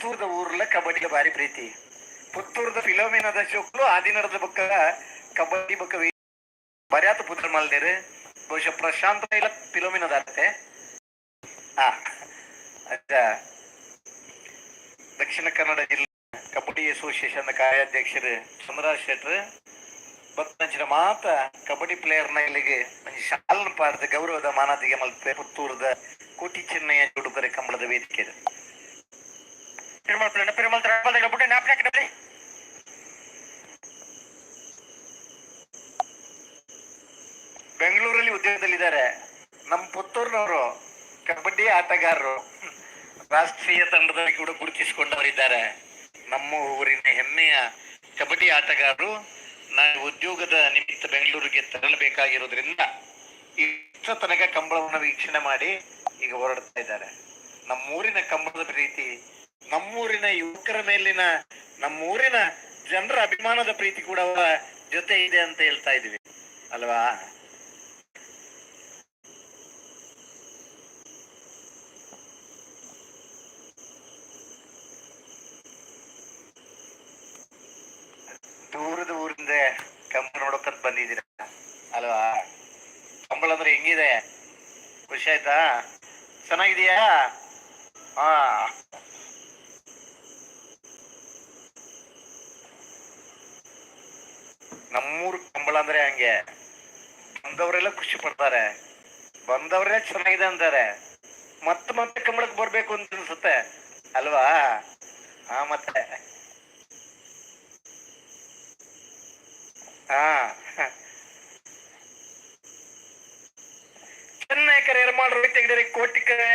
ಪುತ್ತೂರದ ಊರ್ಲ ಕಬಡ್ಡಿ ಭಾರಿ ಪ್ರೀತಿ. ಪುತ್ತೂರದ ಫಿಲೋಮಿನದ ಶೋಕ್ಲು ಆದಿ ನಡೆದ ಬಕ್ಕ ಕಬಡ್ಡಿ ಬಕ್ಕ ಬರ್ಯಾತ ಪುತ್ರ ಮಲ್ದೇರು ಬಹುಶಃ ಪ್ರಶಾಂತ ಇಲ್ಲ ಫಿಲೋಮಿನದಾರತೆ. ದಕ್ಷಿಣ ಕನ್ನಡ ಜಿಲ್ಲಾ ಕಬಡ್ಡಿ ಅಸೋಸಿಯೇಷನ್ ಕಾರ್ಯಾಧ್ಯಕ್ಷರು ಚಂದ್ರರಾಜ್ ಶೆಟ್ರು ಬತ್ತಂಚಿನ ಮಾತ ಕಬಡ್ಡಿ ಪ್ಲೇಯರ್ನ ಇಲ್ಲಿಗೆ ಶಾಲನ ಪಾರ್ದ ಗೌರವದ ಮಾನದಿಗೆ ಮಲ್ಪೆ ಪುತ್ತೂರದ ಕೋಟಿ ಚೆನ್ನಯ್ಯ ಉಡುಗೊರೆ ಕಂಬಳದ ವೇದಿಕೆ ಇದೆ. ಬೆಂಗಳೂರಲ್ಲಿ ಉದ್ಯೋಗದಲ್ಲಿದ್ದಾರೆ. ನಮ್ಮ ಪುತ್ತೂರಿನವರು ಕಬಡ್ಡಿ ಆಟಗಾರರು ರಾಷ್ಟ್ರೀಯ ತಂಡದಲ್ಲಿ ಕೂಡ ಗುರುತಿಸಿಕೊಂಡವರಿದ್ದಾರೆ. ನಮ್ಮ ಊರಿನ ಹೆಮ್ಮೆಯ ಕಬಡ್ಡಿ ಆಟಗಾರರು ನಾನು ಉದ್ಯೋಗದ ನಿಮಿತ್ತ ಬೆಂಗಳೂರಿಗೆ ತೆರಳಬೇಕಾಗಿರೋದ್ರಿಂದ ಇಷ್ಟ ತನಕ ಕಂಬಳವನ್ನು ವೀಕ್ಷಣೆ ಮಾಡಿ ಈಗ ಹೊರಡ್ತಾ ಇದ್ದಾರೆ. ನಮ್ಮೂರಿನ ಕಂಬಳದ ಪ್ರೀತಿ, ನಮ್ಮೂರಿನ ಯುವಕರ ಮೇಲಿನ, ನಮ್ಮೂರಿನ ಜನರ ಅಭಿಮಾನದ ಪ್ರೀತಿ ಕೂಡ ಅವರ ಜೊತೆ ಇದೆ ಅಂತ ಹೇಳ್ತಾ ಇದೀವಿ ಅಲ್ವಾ? ದೂರದ ಊರಿಂದ ಕಂಬಳ ನೋಡೋಕಂತ ಬಂದಿದ್ದೀರ ಅಲ್ವಾ? ಕಂಬಳ ಅಂದ್ರೆ ಹೆಂಗಿದೆ? ಖುಷಿ ಆಯ್ತಾ? ಚೆನ್ನಾಗಿದೆಯಾ? ಹಾ, ನಮ್ಮೂರು ಕಂಬಳ ಅಂದ್ರೆ ಹಂಗೆ. ಬಂದವರೆಲ್ಲ ಖುಷಿ ಪಡ್ತಾರೆ, ಬಂದವರೇ ಚೆನ್ನಾಗಿದೆ ಅಂತಾರೆ, ಮತ್ತೆ ಮತ್ತೆ ಕಂಬಳಕ್ಕೆ ಬರ್ಬೇಕು ಅಂತ ಅನ್ಸುತ್ತೆ ಅಲ್ವಾ? ಹಾ, ಮತ್ತೆ ಹಾ, ಚೆನ್ನೈ ಕರೆ ಎರ್ಮಾಡ್ ರೋಹಿತ್ ತೆಗೆದರೆ ಕೋಟಿಕರೆ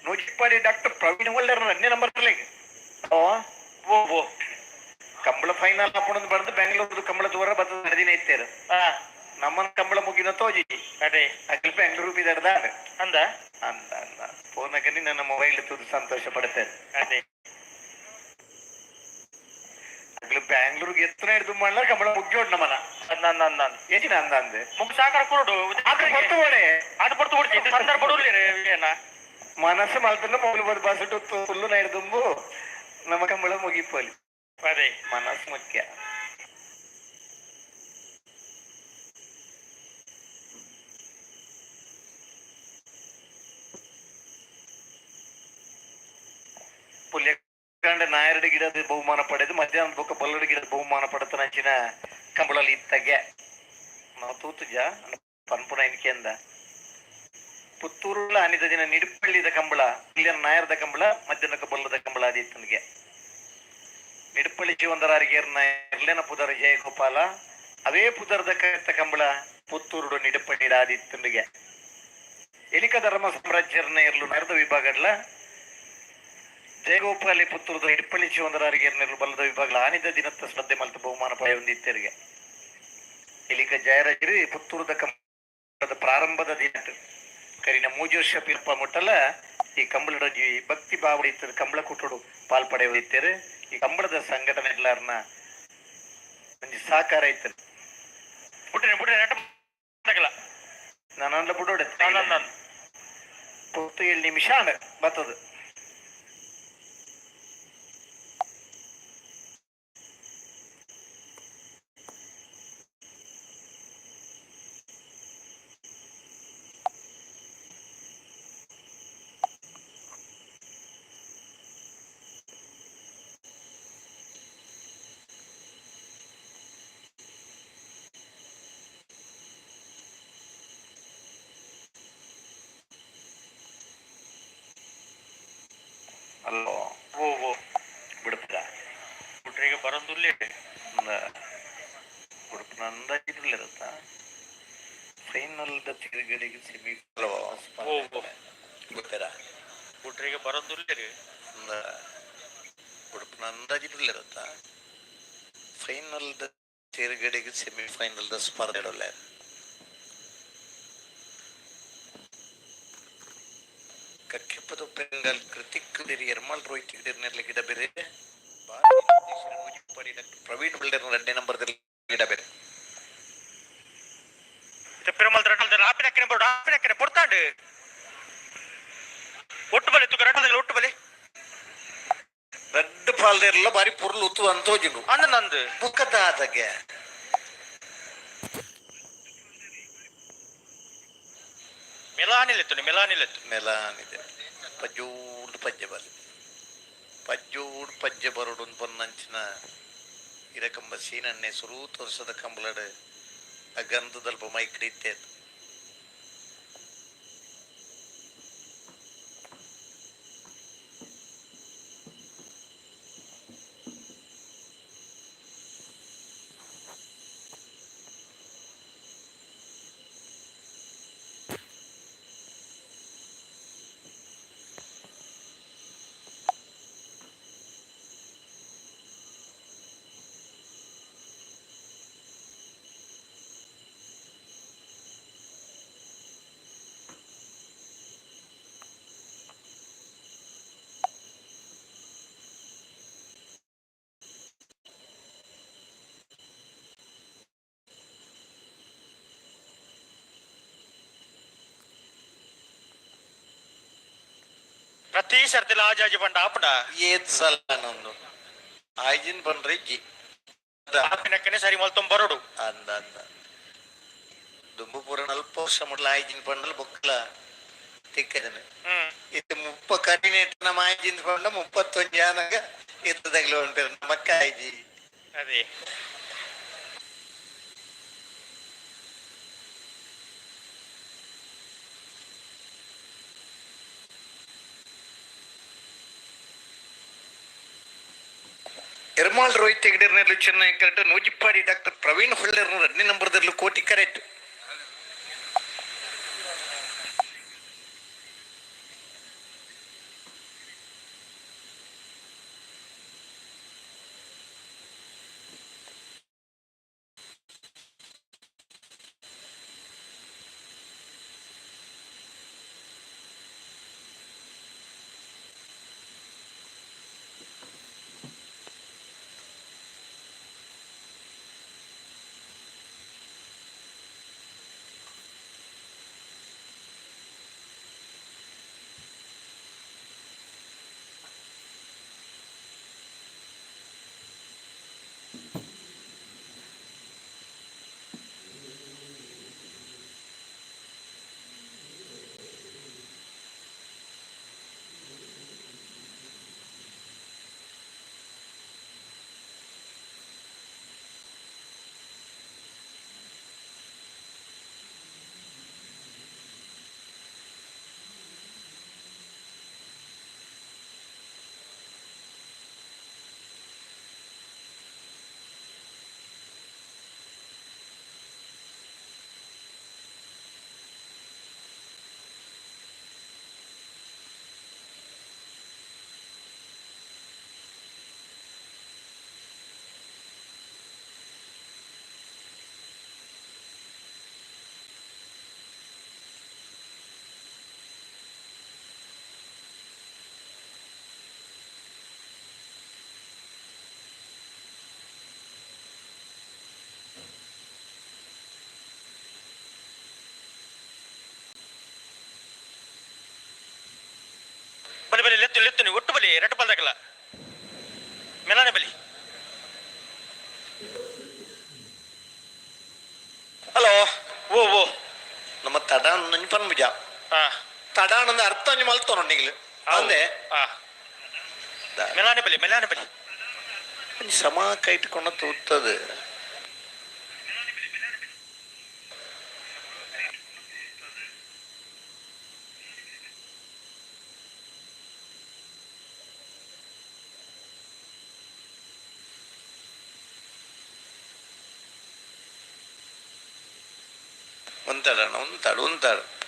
ನೂಚಿಪ್ಪಾಡಿ ಡಾಕ್ಟರ್ ಪ್ರವೀಣ್ ಹೊಲ್ಡರ್ ಅನ್ಯ ನಂಬರ್ ಓ ಕಂಬಳ ಫೈನಲ್ ಹಾಕೊಂಡು ಬರೆದು ಬೆಂಗಳೂರು ಕಂಬಳ ದೂರ ಬರ್ತದ ನಡೆದಿನ ಇತ್ತೇರು. ನಮ್ಮನ್ ಕಂಬಳ ಮುಗಿದ ತೋಜಿ ಅದೇ ಅಗ್ಲಿ ಬೆಂಗಳೂರು ಬಿದರ್ದ ಅಂದ ಅಂದ ಅಂದ ಫೋನಾಗನಿ ನನ್ನ ಮೊಬೈಲ್ ತುದು ಸಂತೋಷ ಪಡುತ್ತೇನೆ. ಅದೇ ಅಗ್ಲಿ ಬ್ಯಾಂಗ್ಳೂರ್ಗೆ ಎತ್ತನ ಹಿಡಿದು ಮಾಡ್ಲ ಕಂಬಳ ಮುಗ್ಗಿ ನಮ್ಮನ ಅಂದ ಏನಿನ ಅಂದ ಅಂದೆ ಮುಗ್ ಸಾಕಾರ ಕೊಡು ಹೊತ್ತು ಓಡೆ ಅದು ಪಡ್ತು ಕೊಡ್ತೀನಿ ಸಂದರ್ಭ ಏನ ಮನಸ್ಸು ಮಲ್ತಂದ್ರೆ ಮೊಬೈಲ್ ಬಂದು ಬಸ್ಸು ಫುಲ್ಲು ನೈಡ್ದುಂಬು ನಮ್ಮ ಕಂಬಳ ಮುಗಿಪೋಲಿ. ಅದೇ ಮನಸ್ಸು ಮುಖ್ಯ. ಪುಲ್ಯಕಂಡ ನಾಯರಡಿ ಗಿಡದ ಬಹುಮಾನ ಪಡೆದು ಮಧ್ಯಾಹ್ನದ ಬೊಕ್ಕ ಬಲ್ಲಡಿ ಗಿಡದ ಬಹುಮಾನ ಪಡೆತ ನಂಚಿನ ಕಂಬಳಲ್ಲಿ ಇತ್ತಗೆ ನಾವು ತೂತುಜ ಪನ್ಪುಣ ಎನ್ಕೆ ಅಂದ ಪುತ್ತೂರುಲ್ಲ ಅನಿದ ದಿನ ನಿಡುಪಳ್ಳಿದ ಕಂಬಳ ಇಲ್ಲಿನ ನಾಯರದ ಕಂಬಳ ಮಧ್ಯಾಹ್ನಕ್ಕೆ ಬಲ್ಲದ ಕಂಬಳ ಆದಿತ್ತನಿಗೆ ನಿಡುಪಳ್ಳಿ ಜೀವಂದರಾರಿಗೇರ್ನ ಇರ್ಲೇನ ಪುದರ ಜಯಗೋಪಾಲ ಅವೇ ಪುದರದ ಕತ್ತ ಕಂಬಳ ಪುತ್ತೂರುಡು ನಿಡುಪಳ್ಳಿ ಆದಿತ್ತನಿಗೆ ಎಲಿಕ ಧರ್ಮ ಸಾಮ್ರಾಜ್ಯರ್ನ ಇರ್ಲು ನರದ ವಿಭಾಗಡ್ಲ ಜಯಗೋಪಾಲಿ ಪುತ್ತೂರದ ನಿಡುಪಳ್ಳಿ ಜೀವಂದರಾರಿಗೇರ್ನ ಬಲ್ಲದ ವಿಭಾಗಲ ಆನಿದ ದಿನತ್ತ ಸ್ಪರ್ಧೆ ಮಲ್ತ ಬಹುಮಾನ ಪಡೆಯ ಹೊಂದಿತ್ತರಿಗೆ ಎಲಿಕ ಜಯರಾಜರು ಪುತ್ತೂರದ ಕಂಬಳದ ಪ್ರಾರಂಭದ ದಿನ ಕರಿನ ಮೂಜೋರ್ಷ ಪಿರ್ಪ ಮುಟ್ಟಲ್ಲ ಈ ಕಂಬಳದ ಭಕ್ತಿ ಭಾವಡಿ ಇರ್ತದೆ ಕಂಬಳ ಕುಟ್ಟೋಡು ಪಾಲ್ಪಡೆಯುತ್ತೇರು. ಈ ಕಂಬಳದ ಸಂಘಟನೆಗಳನ್ನ ಒಂದು ಸಹಕಾರ ಇರ್ತದೆ. ನಾನು ಬಿಡೋಡೆ 7 ನಿಮಿಷ ಬರ್ತದೆ. ಅಲ್ಲೋ ಓ ಬಿಡ್ತೀರ ಬಿಟ್ರಿಗೆ ಬರೋದಿಲ್ಲ ಬಿಡ್ತು ನಂದಿರಲಿರುತ್ತ ಫೈನಲ್ ತಿರುಗಡೆಗೆ ಸೆಮಿ ಗೊತ್ತೀರ ಬಿಟ್ರಿಗೆ ಬರೋದಿಲ್ಲ ಬಿಡ್ತು ನಂದಿರಲಿರುತ್ತ ಫೈನಲ್ ತಿರುಗಡೆಗೆ ಸೆಮಿಫೈನಲ್ ಸ್ಪರ್ಧೆ ಇಡೋಲ್ಲ. ಕಕ್ಕಿಪ್ಪದ ಬೆಂಗಾಲ್ ಕೃತಿಕ್ ಎರ್ಮಾಲ್ ರೋಹಿತ್ ಗಿಡ ಬೇರೆ ಪ್ರವೀಣ್ ಬಿಲ್ಡರ್ 2ನೇ ನಂಬರ್ದಲ್ಲಿ ಗಿಡ ಬೇರೆ ಪೊಡ್ತಾಂಡು ಒಟ್ಟು ಬಲೆ ತುಕ ಒಟ್ಟು ಬಲೆ ಪಾಲ್ದೆ ಬಾರಿ ಪುರ್ಲು ಉತ್ತು ಅಂತೋಜಿನು ಅಣ್ಣ ನಂದು ಬುಕ್ಕದ ಆದಗೆ ಮೆಲಾನಿಲೆತ್ತು ಮೆಲಾನಿದೆ ಪಜ್ಜೂಡ್ ಪಜ್ಜೆ ಬರಲಿ ಪಜ್ಜೂಡ್ ಪಜ್ಜೆ ಬರೋಡು ಪೊನ್ನಂಚಿನ ಇರಕಂಬ ಸೀನನ್ನೆ ಸುರೂ ತೋರ್ಸದ ಕಂಬಳಡ್ ಆ ಗಂಧದಲ್ಪ ಮೈಕ್ಡಿತ್ತೆ ಪ್ರತಿ ಸರ್ತಿಲ ಆಜಾಜಿ ಬಂಡ ಆಪಡ ಏತ್ ಸಲ ನಂದು ಆಯ್ಜಿನ್ ಬಂದ್ರೆ ಆಪಿನಕ್ಕನೆ ಸರಿ ಮೊಲ್ತೊಂಬ ಬರೋಡು ಅಂದ ಅಂದ ದುಂಬು ಪೂರ ನಲ್ಪ ವರ್ಷ ಮುಡ್ಲ ಆಯ್ಜಿನ್ ಪಂಡಲ್ ಬೊಕ್ಕಲ ತಿಕ್ಕದನು ಇದು 30 ಕಡಿನೇಟ್ ನಮ್ಮ ಆಯ್ಜಿನ್ ಪಂಡ 31 ಜಾನಾಗ ಇತ್ತದಾಗ್ಲಿ ಹೊಂಟಿರ ನಮ್ಮಕ್ಕ ಆಯ್ಜಿ ಅದೇ ಎರ್ಮಾಳ್ ರೋಹಿತ್ ಹೆಗ್ಡೆರ್ನಲ್ಲೂ ಚೆನ್ನಾಗಿ ಕರೆಕ್ಟ್ ನೂಜಿಪ್ಪಾಡಿ ಡಾಕ್ಟರ್ ಪ್ರವೀಣ್ ಹೊಳ್ಳೆರ್ನ 2ನೇ ನಂಬರ್ದಲ್ಲೂ ಕೋಟಿ ಕರೆಕ್ಟ್ ಬಲಿ ಬಲಿ ಲೆತ್ತು ನೀವು ಒಟ್ಟು ಬಲಿ ರೆಟ್ಟು ಬಲ್ದಾಗಲ್ಲ ಮೆಲಾನೆ ಬಲಿ ಹಲೋ ಓ ನಮ್ಮ ತಡ ನೆನಪನ್ ಮುಜ ತಡಾನಂದ ಅರ್ಥ ನೀವು ಮಲ್ತೋಣ ನೀಗ್ಲು ಅಂದೆ ಮೆಲಾನೆ ಬಲಿ ಸಮ ಕೈಟ್ಕೊಂಡ ತೂತದು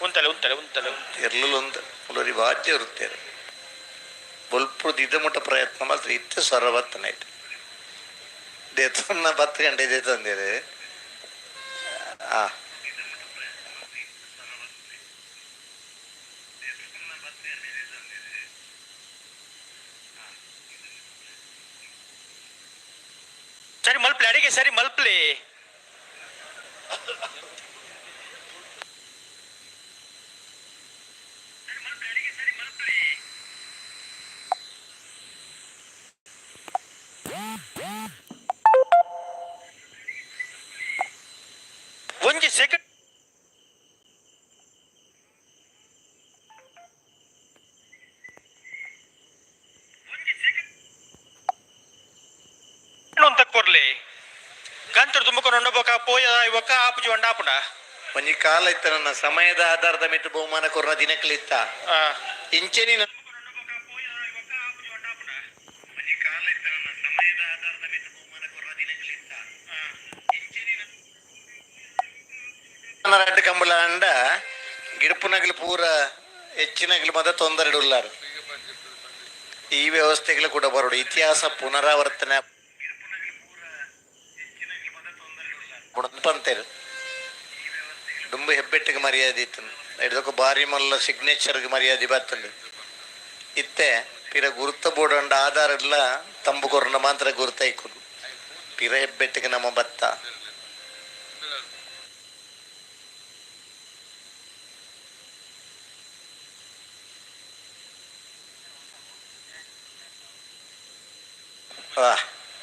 ಉಂತಳೆ ಇರ್ಲಿಲ್ಲ ಒಂದು ವಾದ್ಯ ಇರುತ್ತೇವೆ ಬಲ್ಪುರದ ಇದಮುಟ ಪ್ರಯತ್ನ ಮಾತ್ರ ಇತ್ತು ಸೊರಬತ್ತನಾಯ್ತು ದೇತನ್ನ 10 ಗಂಟೆ ಇದೆ ತಂದಿದೆ ಸರಿ ಮಲ್ಪ್ಲೆ ಅಡಿಗೆ ಸರಿ ಮಲ್ಪ್ಲೆ ಸೆಕೆಂಡ್ ಕೊರ್ಲಿ ಗಂತರು ತುಂಬಕೊಂಡು ಉಂಡಬೋಕ ಪೋಯ ಇವಕ್ಕ ಆಪುಜಿ ಒಂಡಾಪುಂಡ ಒಂಜಿ ಕಾಲ ಇತ್ತ ನನ್ನ ಸಮಯದ ಆಧಾರದ ಮಿತ್ತು ಬಹುಮಾನ ಕೊರ್ನ ದಿನಕ್ಲಿತ್ತ ಇಂಚೆನಿ రెడ్ కంబుల అండ గిడుపు నగలు పూర ಹೆಚ್ಚಿನ ಮದ ತೊಂದರೆ ಉಳ್ಳಾರು ಈ ವ್ಯವಸ್ಥೆಗಳು ಕೂಡ ಬರೋಡು ಇತಿಹಾಸ ಪುನರಾವರ್ತನೆ ಪಂತೇರು ದುಂಬು ಹೆಬ್ಬೆಟ್ಟಿಗೆ ಮರ್ಯಾದೆ ಇತ್ತು ಹಿಡ್ದಕ್ಕೆ ಬಾರಿ ಮಲ್ಲ ಸಿಗ್ನೇಚರ್ಗೆ ಮರ್ಯಾದೆ ಬರ್ತದೆ ಇತ್ತೆ ಪಿರ ಗುರುತ ಬೋರ್ಡ್ ಅಂಡ ಆಧಾರ ಎಲ್ಲ ತಂಬು ಕೊರನ ಮಾತ್ರ ಗುರುತ ಇಕ್ಕುದು ಪಿರ ಹೆಬ್ಬೆಟ್ಟಿಗೆ ನಮ್ಮ ಭತ್ತ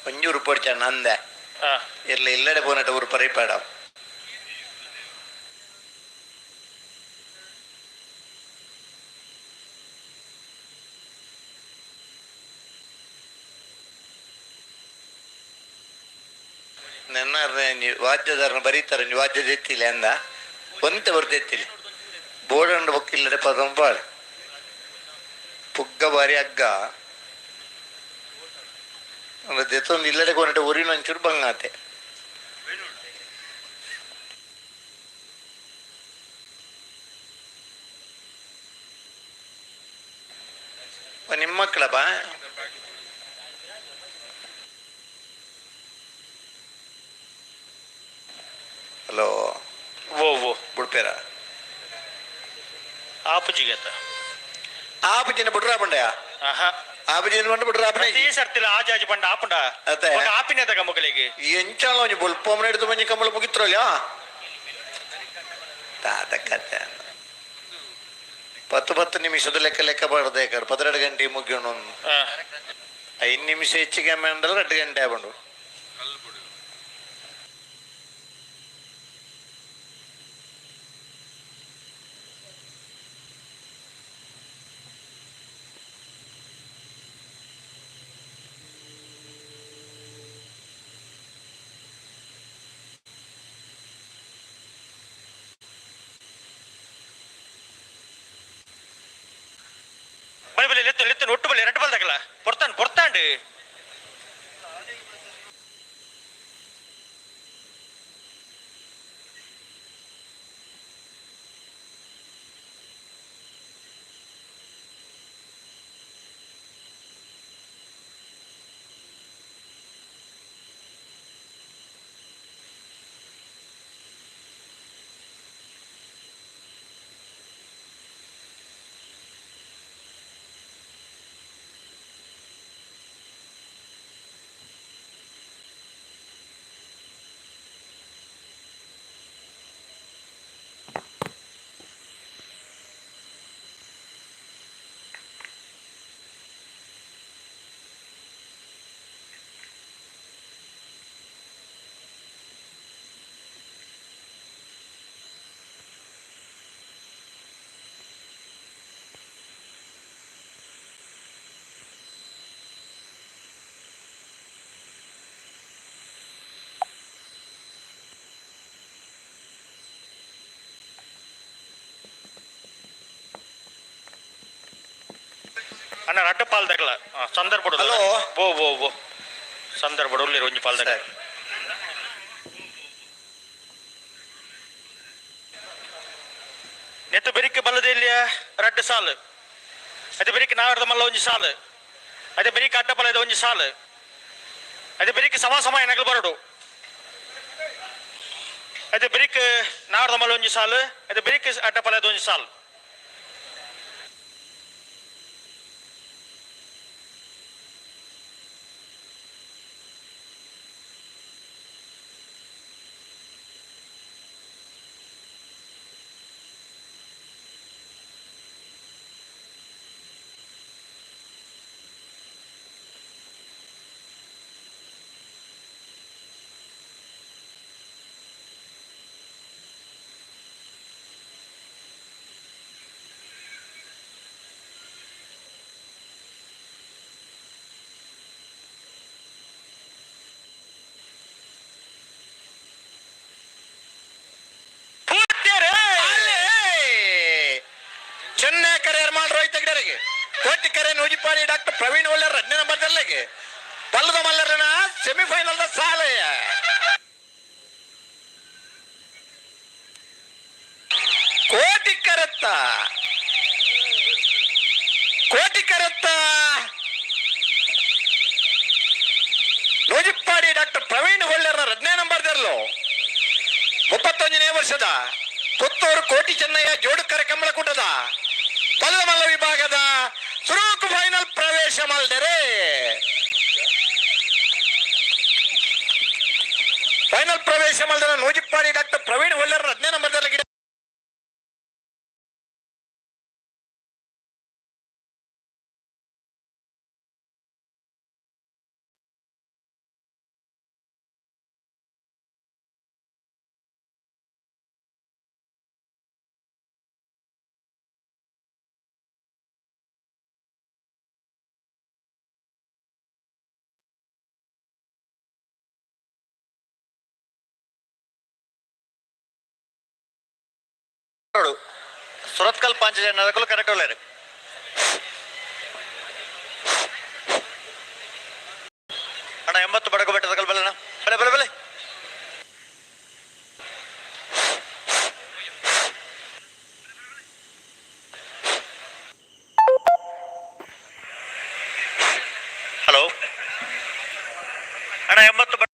கொஞ்சம் உருப்படிச்சான் அந்த இல்ல இல்லட போனட்ட ஒரு பறைப்பாடம் ನನ್ನ ವಾದ್ಯದಾರನ ಬರೀತಾರೆ ವಾದ್ಯದ ಎತ್ತಿಲ್ಲ ಅಂದ ಒಂತ ಬರ್ದು ಎತ್ತಿಲ್ಲ ಬೋರ್ಡ್ ಬೊಕ್ಕಿಲ್ಲಡೆ ಪದಂಪಾಡು ಪುಗ್ಗ ಬಾರಿ ಹಗ್ಗ ದೆತ್ತೊಂದು ಇಲ್ಲಡೆ ಕೊನಟ ಒರಿನ ಒಂಚೂರು ಬಂಗಾತೆ ನಿಮ್ಮ ಮಕ್ಕಳ ಬಾ ಹಲೋ ಓ ಓ ಬುಡ್ಪೇರ ಆಪುಜಿಗತ್ತ ಆಪುಜಿನ ಬಿಡ್ರ ಬಂಡಯ ಆಪುಜಿನ ಬಂಡ ಬಿಡ್ರ ಆಪನೆ ಈ ಸರ್ತಿಲ ಆಜಾಜಿ ಬಂಡ ಆಪುಂಡ ಅತೆ ಆಪಿನ ತಗ ಮಕ್ಕಳಿಗೆ ಎಂಚಾಳ ಒಂಜಿ ಬೊಲ್ಪೊಮ್ಮನ ಹಿಡಿದು ಮಂಜಿ ಕಮ್ಮಲ ಮುಗಿತ್ರಲ್ಲ ತಾತಕ್ಕತ್ತೆ 10 ನಿಮಿಷದ ಲೆಕ್ಕ ಬಾರ್ದೆ 12 ಗಂಟೆ ಮುಗಿಯೋಣ 5 ನಿಮಿಷ ಹೆಚ್ಚಿಗೆ ಮಂಡಲ 2 ಗಂಟೆ ಬಂಡು ஒட்டு பள்ளி ரெண்டு பால் தக்கல பொறுத்தாண்டு ಅಣ್ಣ ರಡ್ಡ ಪಾಲ್ ತಗಲ ಸಂದರ್ಭ ಹಲೋ ಓ ಓ ಓ ಸಂದರ್ಭ ಉಳ್ಳಿ ಒಂಜಿ ಪಾಲ್ ತಗಲ ನೆತ್ತು ಬೆರಿಕೆ ಬಲ್ಲದೆಲ್ಲಿಯ ರಡ್ಡ ಸಾಲು ಅದೇ ಬೆರಿಕೆ ನಾವರ್ದ ಮಲ್ಲ ಒಂಜಿ ಸಾಲು ಅದೇ ಬೆರಿಕೆ ಅಡ್ಡ ಪಲದ ಒಂಜಿ ಸಾಲು ಅದೇ ಬೆರಿಕೆ ಸಮ ಎನಗಲು ಬರಡು ಅದೇ ಬೆರಿಕೆ ನಾವರ್ದ ಮಲ್ಲ ಒಂಜಿ ಸಾಲು ಅದೇ ಬೆರಿಕೆ ಅಡ್ಡ ಪಲದ ಒಂಜಿ ಸಾಲು ಕೋಟಿಕೆರೆ ನೂಜಿಪಾಡಿ ಡಾಕ್ಟರ್ ಪ್ರವೀಣ್ ಒಳ್ಳೆಯರ್ 2ನೇ ನಂಬರ್ದಲ್ಲಿಗೆ ಬಲ್ಲದ ಮಲ್ಲರನ ಸೆಮಿಫೈನಲ್ ಸಾಲೆಯ ಕೋಟಿಕರತ್ತ ನೂಜಿಪ್ಪಾಡಿ ಡಾಕ್ಟರ್ ಪ್ರವೀಣ್ ಒಳ್ಳೆಯರ್ 2ನೇ ನಂಬರ್ದಲ್ಲೂ 31ನೇ ವರ್ಷದ ಪುತ್ತೂರು ಕೋಟಿ ಚೆನ್ನಯ್ಯ ಜೋಡುಕರೆ ಕಮ್ಮಲಕೂಟದ ಬಲ್ಲದ ಮಲ್ಲ ವಿಭಾಗದ ಸುರೂಕು ಫೈನಲ್ ಪ್ರವೇಶ ಮಲ್ದರೆ ಫೈನಲ್ ಪ್ರವೇಶ ಮಲ್ದರ ನೂಜಿಪ್ಪಾಡಿ ಡಾಕ್ಟರ್ ಪ್ರವೀಣ್ ಒಳ್ಳೆಯರ್ 2ನೇ ನಂಬರ್ದಲ್ಲಿ ಸುರತ್ಕಲ್ ಪಾಂಚಜನ್ಯದಕ್ಕೂ ಕರೆಕ್ಟ್ ಒಳ್ಳೆಯರು ಅಣ್ಣ 80 ಬಡಗು ಬೆಟ್ಟದಕ್ಕಲ್ ಬಲ್ಲಣ್ಣ ಬಲೆ ಬಲೆ ಬಲೆ ಹಲೋ ಅಣ್ಣ 80